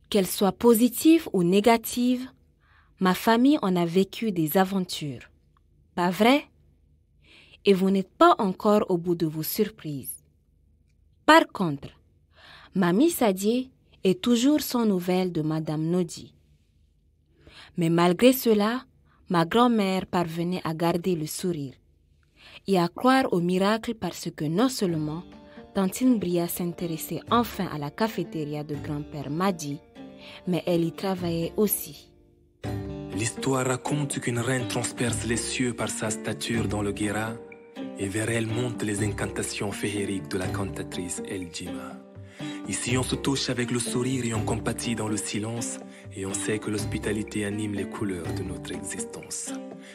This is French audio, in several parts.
Qu'elles soient positives ou négatives, ma famille en a vécu des aventures. Pas vrai? Et vous n'êtes pas encore au bout de vos surprises. Par contre, Mamie Sadie est toujours sans nouvelles de Madame Nodi. Mais malgré cela, ma grand-mère parvenait à garder le sourire et à croire au miracle parce que non seulement Tantine Bria s'intéressait enfin à la cafétéria de grand-père Madi, mais elle y travaillait aussi. L'histoire raconte qu'une reine transperce les cieux par sa stature dans le Guéra et vers elle montent les incantations féeriques de la cantatrice El Djima. Ici, on se touche avec le sourire et on compatit dans le silence et on sait que l'hospitalité anime les couleurs de notre existence.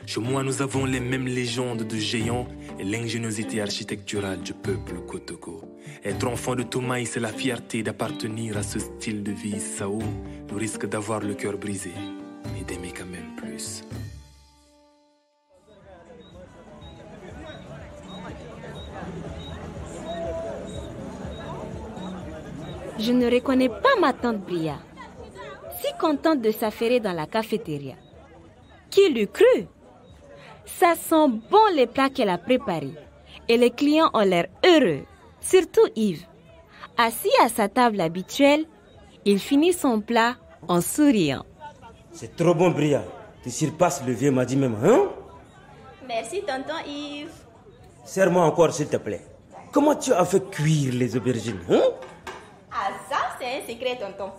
Chez moi, nous avons les mêmes légendes de géants et l'ingéniosité architecturale du peuple Kotoko. Être enfant de Toumaï, c'est la fierté d'appartenir à ce style de vie Sao, le risque d'avoir le cœur brisé et d'aimer quand même plus. Je ne reconnais pas ma tante Bria, si contente de s'affairer dans la cafétéria. Qui l'eût cru? Ça sent bon les plats qu'elle a préparés et les clients ont l'air heureux, surtout Yves. Assis à sa table habituelle, il finit son plat en souriant. C'est trop bon, Bria. Tu surpasses le vieux Madi même, hein? Merci, tonton Yves. Serre-moi encore, s'il te plaît. Comment tu as fait cuire les aubergines, hein? Ah, ça, c'est un secret, tonton.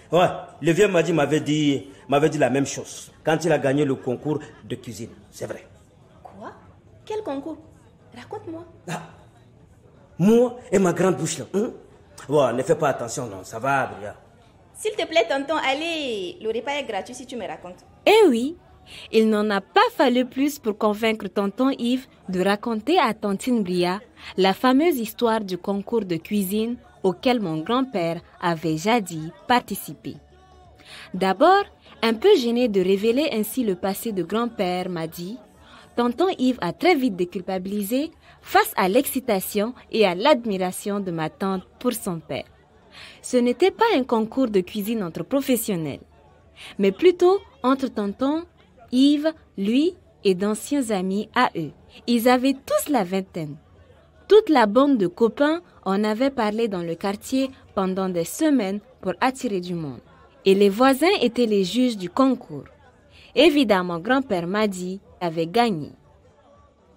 Ouais, le vieux Madi m'avait dit la même chose quand il a gagné le concours de cuisine. C'est vrai. Quoi? Quel concours? Raconte-moi. Ah, moi et ma grande bouche là. Hein? Bon, ne fais pas attention, non. Ça va, Bria. S'il te plaît, tonton, allez. Le repas est gratuit si tu me racontes. Eh oui, il n'en a pas fallu plus pour convaincre tonton Yves de raconter à tantine Bria la fameuse histoire du concours de cuisine auquel mon grand-père avait jadis participé. D'abord, un peu gêné de révéler ainsi le passé de grand-père Madi, tonton Yves a très vite déculpabilisé face à l'excitation et à l'admiration de ma tante pour son père. Ce n'était pas un concours de cuisine entre professionnels, mais plutôt entre tonton Yves, lui et d'anciens amis à eux. Ils avaient tous la vingtaine. Toute la bande de copains en avait parlé dans le quartier pendant des semaines pour attirer du monde. Et les voisins étaient les juges du concours. Évidemment, grand-père Madi avait gagné.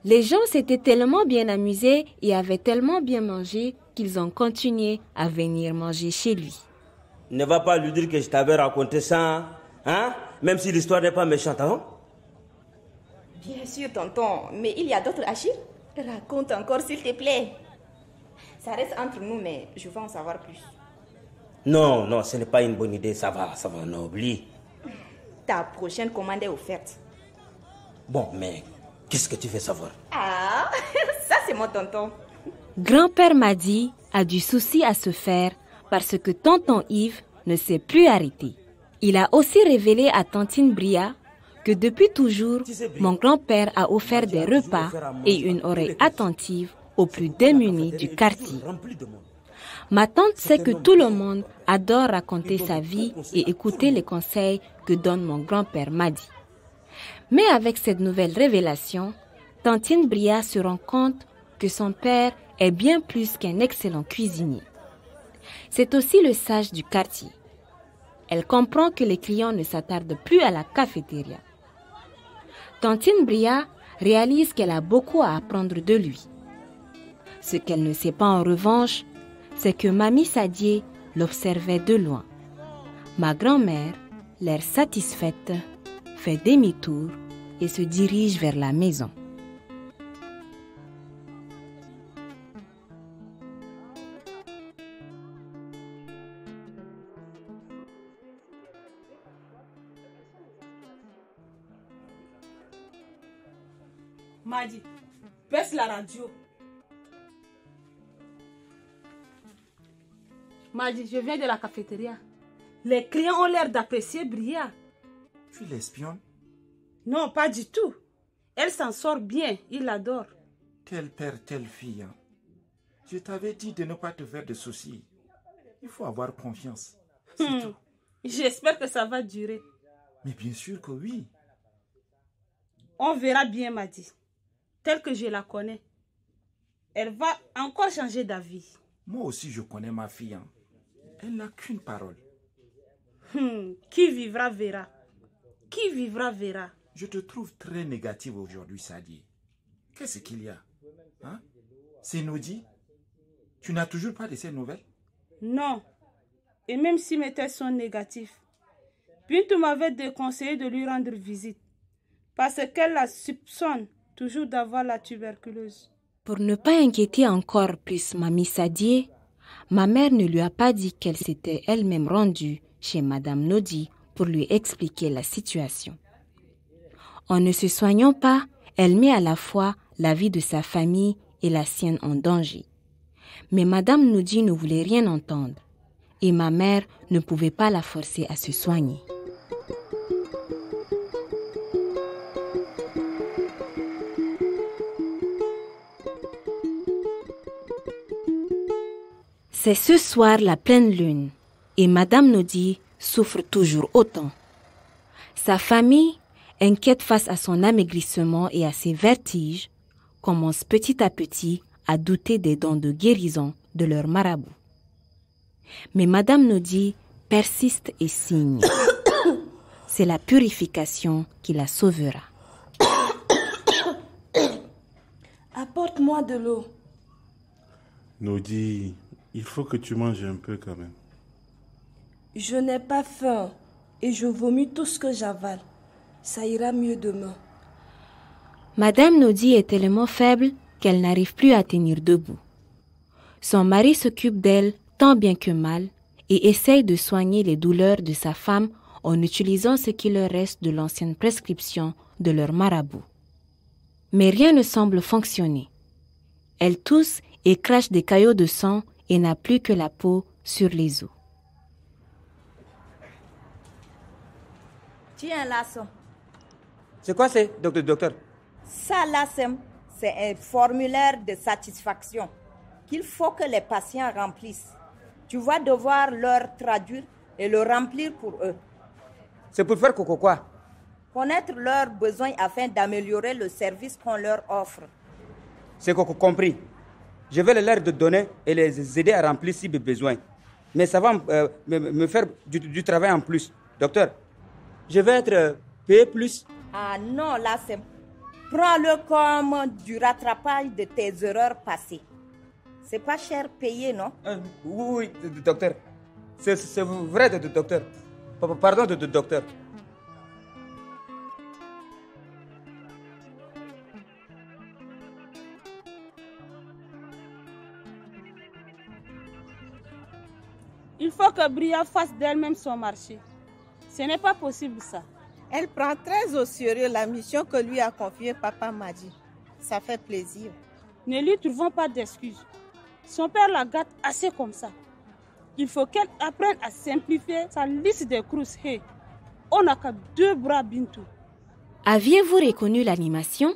Les gens s'étaient tellement bien amusés et avaient tellement bien mangé qu'ils ont continué à venir manger chez lui. Ne va pas lui dire que je t'avais raconté ça, hein? Même si l'histoire n'est pas méchante, hein? Bien sûr, tonton. Mais il y a d'autres Achille? Raconte encore, s'il te plaît. Ça reste entre nous, mais je veux en savoir plus. Non, ce n'est pas une bonne idée. Ça va, non, oublie. Ta prochaine commande est offerte. Bon, mais qu'est-ce que tu veux savoir? Ah, ça c'est mon tonton. Grand-père Madi a du souci à se faire parce que tonton Yves ne s'est plus arrêté. Il a aussi révélé à tantine Bria que depuis toujours, mon grand-père a offert des repas et une oreille attentive aux plus démunis du quartier. Ma tante sait que tout le monde adore raconter sa vie et écouter les conseils que donne mon grand-père Madi. Mais avec cette nouvelle révélation, tantine Bria se rend compte que son père est bien plus qu'un excellent cuisinier. C'est aussi le sage du quartier. Elle comprend que les clients ne s'attardent plus à la cafétéria. Tantine Bria réalise qu'elle a beaucoup à apprendre de lui. Ce qu'elle ne sait pas en revanche, c'est que Mamie Sadie l'observait de loin. Ma grand-mère, l'air satisfaite, fait demi-tour et se dirige vers la maison. Madi, baisse la radio. Madi, je viens de la cafétéria. Les clients ont l'air d'apprécier Bria. Tu l'espionnes? Non, pas du tout. Elle s'en sort bien, il l'adore. Tel père, telle fille. Hein. Je t'avais dit de ne pas te faire de soucis. Il faut avoir confiance. C'est tout. J'espère que ça va durer. Mais bien sûr que oui. On verra bien, Madi. Telle que je la connais. Elle va encore changer d'avis. Moi aussi, je connais ma fille. Hein. Elle n'a qu'une parole. Qui vivra verra. Qui vivra verra. Je te trouve très négative aujourd'hui, Sadi. Qu'est-ce qu'il y a? Hein? C'est Nodi? Tu n'as toujours pas de ces nouvelles? Non. Et même si mes tests sont négatifs, Bintou m'avait déconseillé de lui rendre visite. Parce qu'elle la soupçonne toujours d'avoir la tuberculose. Pour ne pas inquiéter encore plus Mamie Sadie, ma mère ne lui a pas dit qu'elle s'était elle-même rendue chez Madame Nodi pour lui expliquer la situation. En ne se soignant pas, elle met à la fois la vie de sa famille et la sienne en danger. Mais Madame Nodi ne voulait rien entendre et ma mère ne pouvait pas la forcer à se soigner. C'est ce soir la pleine lune et Madame Nodi souffre toujours autant. Sa famille, inquiète face à son amaigrissement et à ses vertiges, commence petit à petit à douter des dons de guérison de leur marabout. Mais Madame Nodi persiste et signe. C'est la purification qui la sauvera. Apporte-moi de l'eau. Nodi, il faut que tu manges un peu quand même. Je n'ai pas faim et je vomis tout ce que j'avale. Ça ira mieux demain. Madame Nodi est tellement faible qu'elle n'arrive plus à tenir debout. Son mari s'occupe d'elle tant bien que mal et essaye de soigner les douleurs de sa femme en utilisant ce qui leur reste de l'ancienne prescription de leur marabout. Mais rien ne semble fonctionner. Elle tousse et crache des caillots de sang et n'a plus que la peau sur les os. Tiens là, ça. C'est quoi c'est, docteur? Ça là, c'est un formulaire de satisfaction qu'il faut que les patients remplissent. Tu vas devoir leur traduire et le remplir pour eux. C'est pour faire quoi? Connaître leurs besoins afin d'améliorer le service qu'on leur offre. C'est compris. Je vais leur donner et les aider à remplir si besoin. Mais ça va me faire du travail en plus. Docteur, je vais être payé plus. Ah non, là, prends-le comme du rattrapage de tes erreurs passées. C'est pas cher payé, non? Oui, docteur. C'est vrai, docteur. Pardon, docteur. Il faut que Bria fasse d'elle-même son marché. Ce n'est pas possible ça. Elle prend très au sérieux la mission que lui a confiée Papa Madi. Ça fait plaisir. Ne lui trouvons pas d'excuses. Son père la gâte assez comme ça. Il faut qu'elle apprenne à simplifier sa liste de crousses. Hey, on n'a qu'à 2 bras, Bintou. Aviez-vous reconnu l'animation?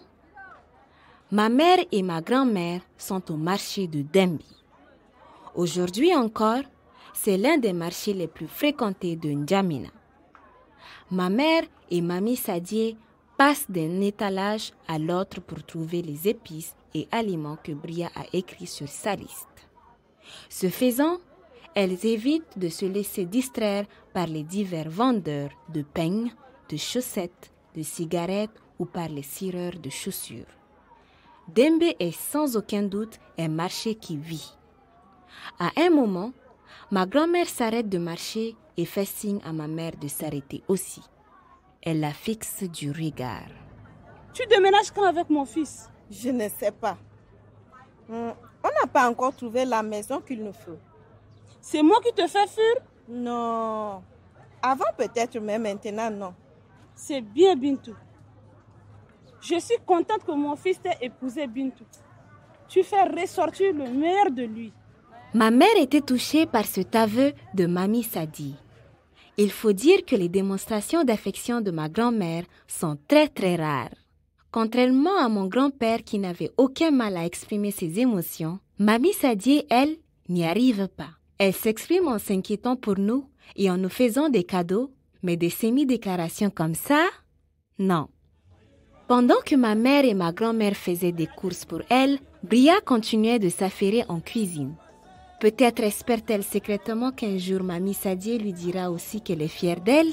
Ma mère et ma grand-mère sont au marché de Dembi. Aujourd'hui encore, c'est l'un des marchés les plus fréquentés de N'Djamena. Ma mère et Mamie Sadie passent d'un étalage à l'autre pour trouver les épices et aliments que Bria a écrits sur sa liste. Ce faisant, elles évitent de se laisser distraire par les divers vendeurs de peignes, de chaussettes, de cigarettes ou par les cireurs de chaussures. Dembe est sans aucun doute un marché qui vit. À un moment, ma grand-mère s'arrête de marcher et fait signe à ma mère de s'arrêter aussi. Elle la fixe du regard. Tu déménages quand avec mon fils? Je ne sais pas. On n'a pas encore trouvé la maison qu'il nous faut. C'est moi qui te fais fuir? Non. Avant peut-être, mais maintenant non. C'est bien, Bintou. Je suis contente que mon fils t'ait épousé, Bintou. Tu fais ressortir le meilleur de lui. Ma mère était touchée par cet aveu de Mamie Sadie. Il faut dire que les démonstrations d'affection de ma grand-mère sont très très rares. Contrairement à mon grand-père qui n'avait aucun mal à exprimer ses émotions, Mamie Sadie, elle, n'y arrive pas. Elle s'exprime en s'inquiétant pour nous et en nous faisant des cadeaux, mais des semi-déclarations comme ça, non. Pendant que ma mère et ma grand-mère faisaient des courses pour elle, Bria continuait de s'affairer en cuisine. Peut-être espère-t-elle secrètement qu'un jour Mamie Sadie lui dira aussi qu'elle est fière d'elle.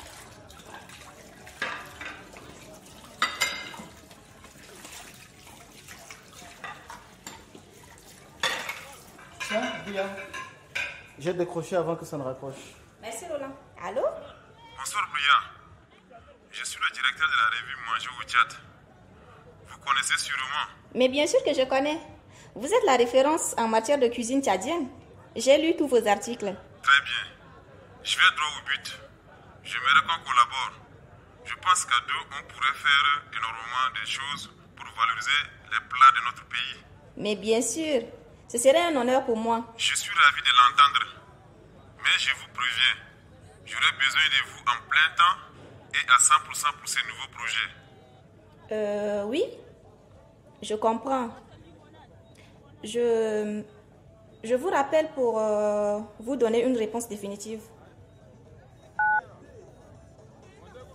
Tiens, Bria, j'ai décroché avant que ça ne raccroche. Merci Roland. Allô? Bonsoir Bria. Je suis le directeur de la revue Manger au Tchad. Vous connaissez sûrement. Mais bien sûr que je connais. Vous êtes la référence en matière de cuisine tchadienne. J'ai lu tous vos articles. Très bien. Je vais droit au but. J'aimerais qu'on collabore. Je pense qu'à deux, on pourrait faire énormément de choses pour valoriser les plats de notre pays. Mais bien sûr, ce serait un honneur pour moi. Je suis ravi de l'entendre. Mais je vous préviens, j'aurai besoin de vous en plein temps et à 100% pour ces nouveaux projets. Oui, je comprends. Je vous rappelle pour vous donner une réponse définitive.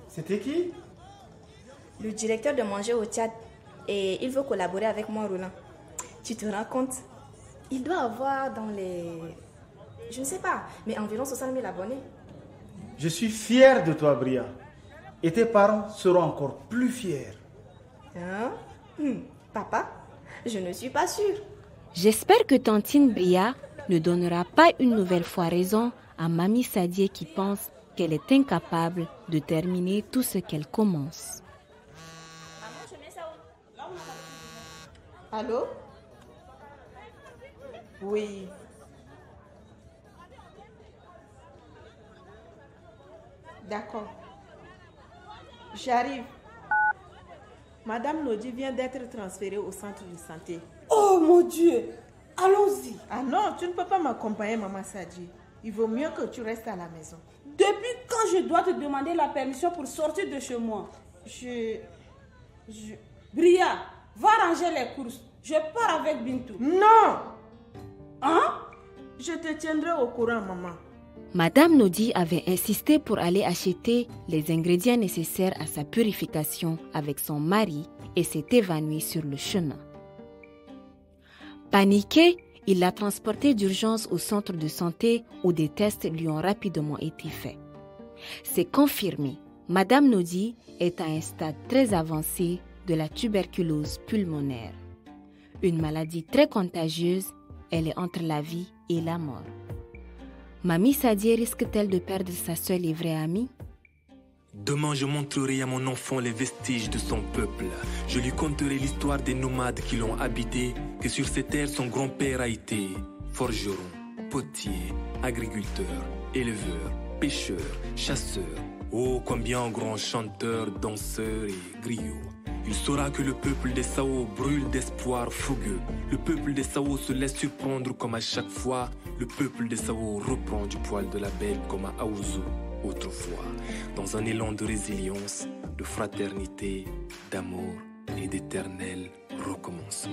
C'était qui? Le directeur de Manger au Tchad. Et il veut collaborer avec moi, Roland. Tu te rends compte? Il doit avoir dans les... Je ne sais pas, mais environ 60 000 abonnés. Je suis fier de toi, Bria. Et tes parents seront encore plus fiers. Hein? Papa, je ne suis pas sûre. J'espère que tantine Bria ne donnera pas une nouvelle fois raison à Mamie Sadie qui pense qu'elle est incapable de terminer tout ce qu'elle commence. Allô? Oui. D'accord. J'arrive. Madame Lodi vient d'être transférée au centre de santé. Oh mon Dieu! Allons-y. Ah non, tu ne peux pas m'accompagner, Maman Sadji. Il vaut mieux que tu restes à la maison. Depuis quand je dois te demander la permission pour sortir de chez moi? Bria, va ranger les courses. Je pars avec Bintou. Non! Hein? Je te tiendrai au courant, maman. Madame Nodi avait insisté pour aller acheter les ingrédients nécessaires à sa purification avec son mari et s'est évanoui sur le chemin. Paniqué, il l'a transportée d'urgence au centre de santé où des tests lui ont rapidement été faits. C'est confirmé, Madame Nodi est à un stade très avancé de la tuberculose pulmonaire. Une maladie très contagieuse, elle est entre la vie et la mort. Mamie Sadie risque-t-elle de perdre sa seule et vraie amie? Demain, je montrerai à mon enfant les vestiges de son peuple. Je lui conterai l'histoire des nomades qui l'ont habité, que sur ces terres son grand-père a été forgeron, potier, agriculteur, éleveur, pêcheur, chasseur. Oh, combien grand chanteur, danseur et griot. Il saura que le peuple des Sao brûle d'espoir fougueux. Le peuple des Sao se laisse surprendre comme à chaque fois. Le peuple des Sao reprend du poil de la bête comme à Aouzou autrefois. Dans un élan de résilience, de fraternité, d'amour et d'éternel recommencement.